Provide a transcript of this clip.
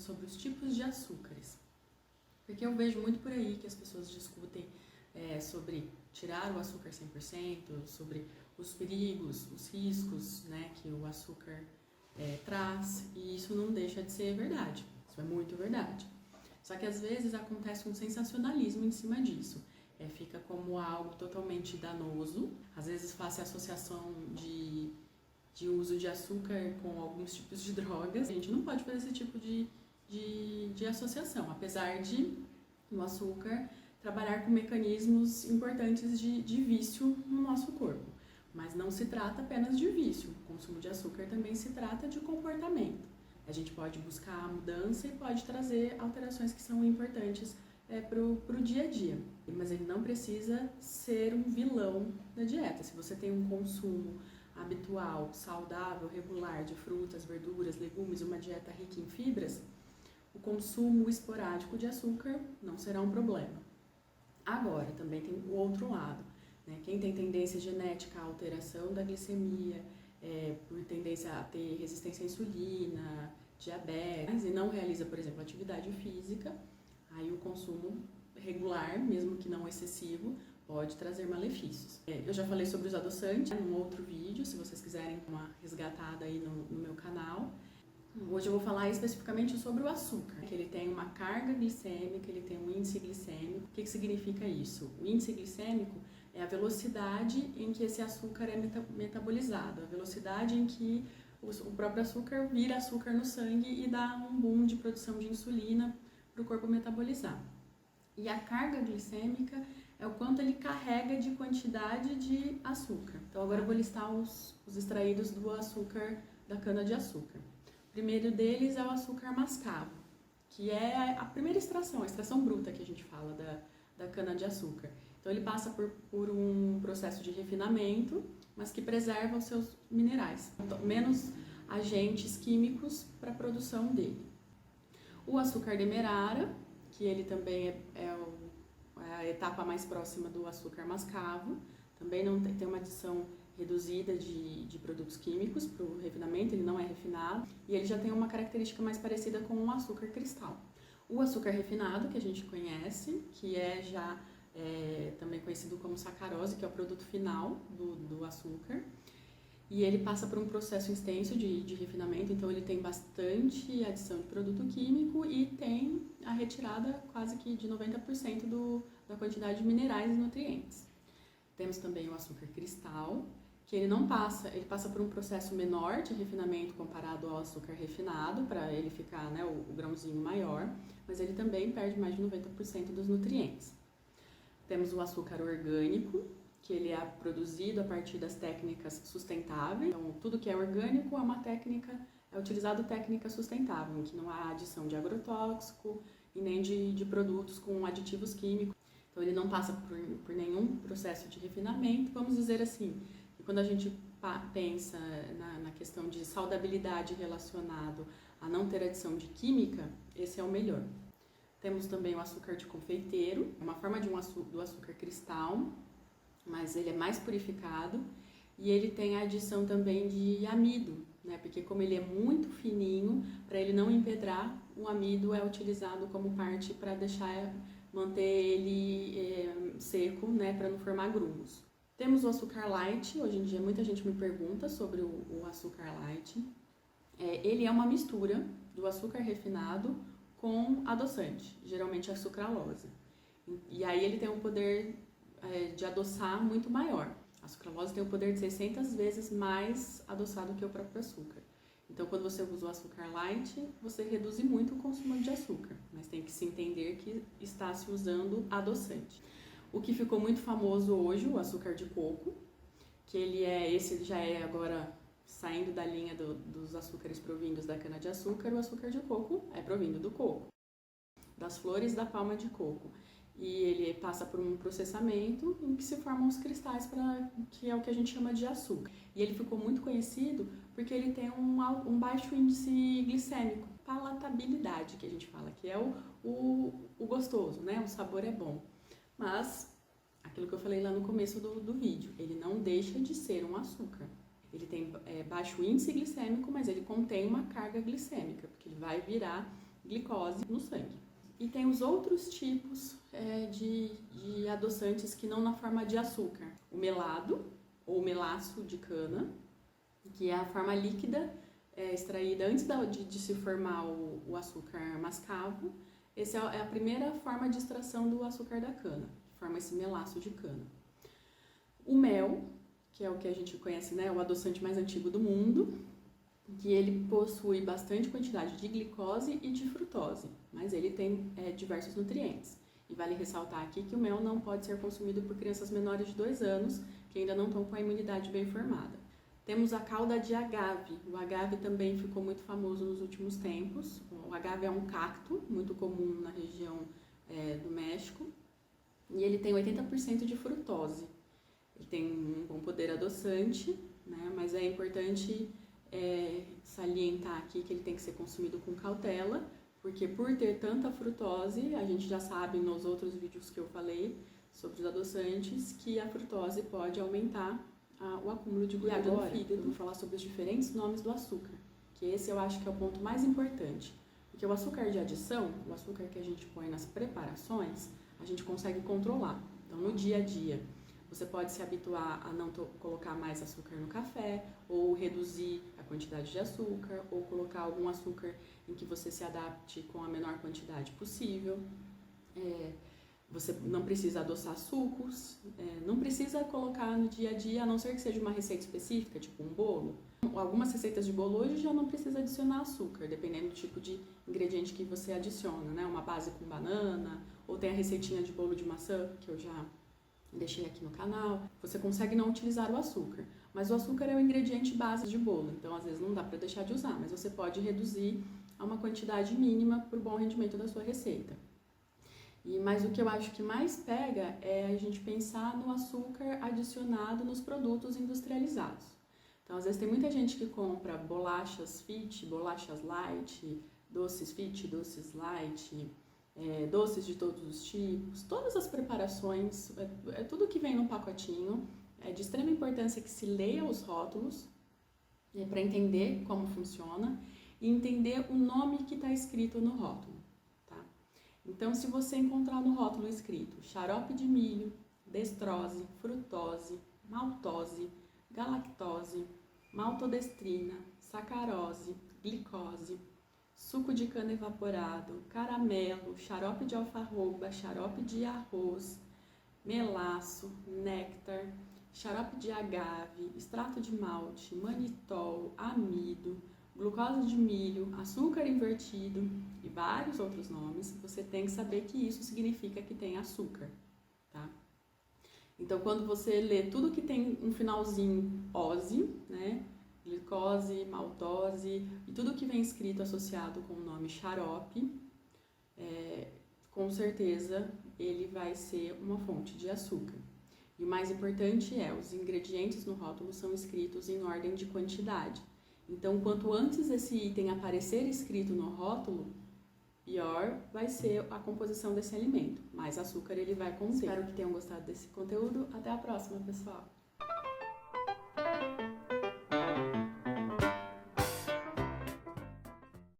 sobre os tipos de açúcares. Porque eu vejo muito por aí que as pessoas discutem sobre tirar o açúcar 100%, sobre os perigos, os riscos, né, que o açúcar traz, e isso não deixa de ser verdade, isso é muito verdade. Só que às vezes acontece um sensacionalismo em cima disso, fica como algo totalmente danoso, às vezes faz a associação de uso de açúcar com alguns tipos de drogas. A gente não pode fazer esse tipo de associação, apesar de o açúcar trabalhar com mecanismos importantes de vício no nosso corpo. Mas não se trata apenas de vício, o consumo de açúcar também se trata de comportamento. A gente pode buscar a mudança e pode trazer alterações que são importantes para o dia a dia. Mas ele não precisa ser um vilão da dieta. Se você tem um consumo habitual, saudável, regular de frutas, verduras, legumes, uma dieta rica em fibras, o consumo esporádico de açúcar não será um problema. Agora, também tem o outro lado, né? Quem tem tendência genética à alteração da glicemia, por tendência a ter resistência à insulina, diabetes, e não realiza, por exemplo, atividade física, aí o consumo regular, mesmo que não excessivo, pode trazer malefícios. Eu já falei sobre os adoçantes num outro vídeo, se vocês quiserem uma resgatada aí no meu canal. Hoje eu vou falar especificamente sobre o açúcar, que ele tem uma carga glicêmica, ele tem um índice glicêmico. O que significa isso? O índice glicêmico é a velocidade em que esse açúcar é metabolizado, a velocidade em que o próprio açúcar vira açúcar no sangue e dá um boom de produção de insulina para o corpo metabolizar. E a carga glicêmica é o quanto ele carrega de quantidade de açúcar. Então agora eu vou listar os extraídos do açúcar da cana-de-açúcar. O primeiro deles é o açúcar mascavo, que é a primeira extração, a extração bruta que a gente fala da cana-de-açúcar. Então ele passa por um processo de refinamento, mas que preserva os seus minerais, menos agentes químicos para a produção dele. O açúcar demerara, que ele também é a etapa mais próxima do açúcar mascavo, também não tem uma adição reduzida de produtos químicos para o refinamento, ele não é refinado, e ele já tem uma característica mais parecida com o açúcar cristal. O açúcar refinado, que a gente conhece, que também conhecido como sacarose, que é o produto final do açúcar, e ele passa por um processo extenso de refinamento, então ele tem bastante adição de produto químico e tem a retirada quase que de 90% da quantidade de minerais e nutrientes. Temos também o açúcar cristal, que ele passa por um processo menor de refinamento comparado ao açúcar refinado, para ele ficar, né, o grãozinho maior, mas ele também perde mais de 90% dos nutrientes. Temos o açúcar orgânico, que ele é produzido a partir das técnicas sustentáveis. Então, tudo que é orgânico é utilizado técnica sustentável, em que não há adição de agrotóxico e nem de produtos com aditivos químicos. Então, ele não passa por nenhum processo de refinamento. Vamos dizer assim, que quando a gente pensa na questão de saudabilidade relacionado a não ter adição de química, esse é o melhor. Temos também o açúcar de confeiteiro, é uma forma do açúcar cristal, mas ele é mais purificado e ele tem a adição também de amido, né? Porque como ele é muito fininho, para ele não empedrar, o amido é utilizado como parte para manter ele seco, né? Para não formar grumos. Temos o açúcar light, hoje em dia muita gente me pergunta sobre o açúcar light. Ele é uma mistura do açúcar refinado com adoçante, geralmente a sucralose. E aí ele tem um poder de adoçar muito maior. A sucralose tem o poder de 600 vezes mais adoçado que o próprio açúcar. Então, quando você usa o açúcar light, você reduz muito o consumo de açúcar, mas tem que se entender que está se usando adoçante. O que ficou muito famoso hoje, o açúcar de coco, que esse já é agora saindo da linha dos açúcares provindos da cana-de-açúcar. O açúcar de coco é provindo do coco, das flores da palma de coco. E ele passa por um processamento em que se formam os cristais, que é o que a gente chama de açúcar. E ele ficou muito conhecido porque ele tem um baixo índice glicêmico, palatabilidade, que a gente fala, que é o gostoso, né? O sabor é bom. Mas, aquilo que eu falei lá no começo do vídeo, ele não deixa de ser um açúcar. Ele tem baixo índice glicêmico, mas ele contém uma carga glicêmica, porque ele vai virar glicose no sangue. E tem os outros tipos de adoçantes que não na forma de açúcar. O melado, ou melaço de cana, que é a forma líquida extraída antes de se formar o açúcar mascavo. Essa é a primeira forma de extração do açúcar da cana, que forma esse melaço de cana. O mel, que é o que a gente conhece, né, o adoçante mais antigo do mundo, que ele possui bastante quantidade de glicose e de frutose, mas ele tem diversos nutrientes. E vale ressaltar aqui que o mel não pode ser consumido por crianças menores de 2 anos, que ainda não estão com a imunidade bem formada. Temos a calda de agave. O agave também ficou muito famoso nos últimos tempos. O agave é um cacto muito comum na região do México e ele tem 80% de frutose. Ele tem um bom poder adoçante, né? Mas é importante salientar aqui que ele tem que ser consumido com cautela, porque por ter tanta frutose, a gente já sabe nos outros vídeos que eu falei sobre os adoçantes que a frutose pode aumentar o acúmulo de gordura no fígado. Eu vou falar sobre os diferentes nomes do açúcar, que esse eu acho que é o ponto mais importante, porque o açúcar de adição, o açúcar que a gente põe nas preparações, a gente consegue controlar. Então, no dia a dia, você pode se habituar a não colocar mais açúcar no café, ou reduzir a quantidade de açúcar, ou colocar algum açúcar em que você se adapte com a menor quantidade possível. Você não precisa adoçar sucos, não precisa colocar no dia a dia, a não ser que seja uma receita específica, tipo um bolo. Algumas receitas de bolo hoje já não precisa adicionar açúcar, dependendo do tipo de ingrediente que você adiciona, né? Uma base com banana, ou tem a receitinha de bolo de maçã, que eu já deixei aqui no canal. Você consegue não utilizar o açúcar, mas o açúcar é o ingrediente base de bolo, então às vezes não dá para deixar de usar, mas você pode reduzir a uma quantidade mínima para o bom rendimento da sua receita. Mas o que eu acho que mais pega é a gente pensar no açúcar adicionado nos produtos industrializados. Então, às vezes tem muita gente que compra bolachas fit, bolachas light, doces fit, doces light, doces de todos os tipos, todas as preparações, tudo que vem no pacotinho. É de extrema importância que se leia os rótulos para entender como funciona e entender o nome que está escrito no rótulo. Então, se você encontrar no rótulo escrito xarope de milho, destrose, frutose, maltose, galactose, maltodestrina, sacarose, glicose, suco de cana evaporado, caramelo, xarope de alfarroba, xarope de arroz, melaço, néctar, xarope de agave, extrato de malte, manitol, amido, glucose de milho, açúcar invertido e vários outros nomes, você tem que saber que isso significa que tem açúcar, tá? Então, quando você lê tudo que tem um finalzinho ose, né, glicose, maltose e tudo que vem escrito associado com o nome xarope, com certeza ele vai ser uma fonte de açúcar. E o mais importante os ingredientes no rótulo são escritos em ordem de quantidade. Então, quanto antes esse item aparecer escrito no rótulo, pior vai ser a composição desse alimento. Mais açúcar ele vai conter. Espero que tenham gostado desse conteúdo. Até a próxima, pessoal!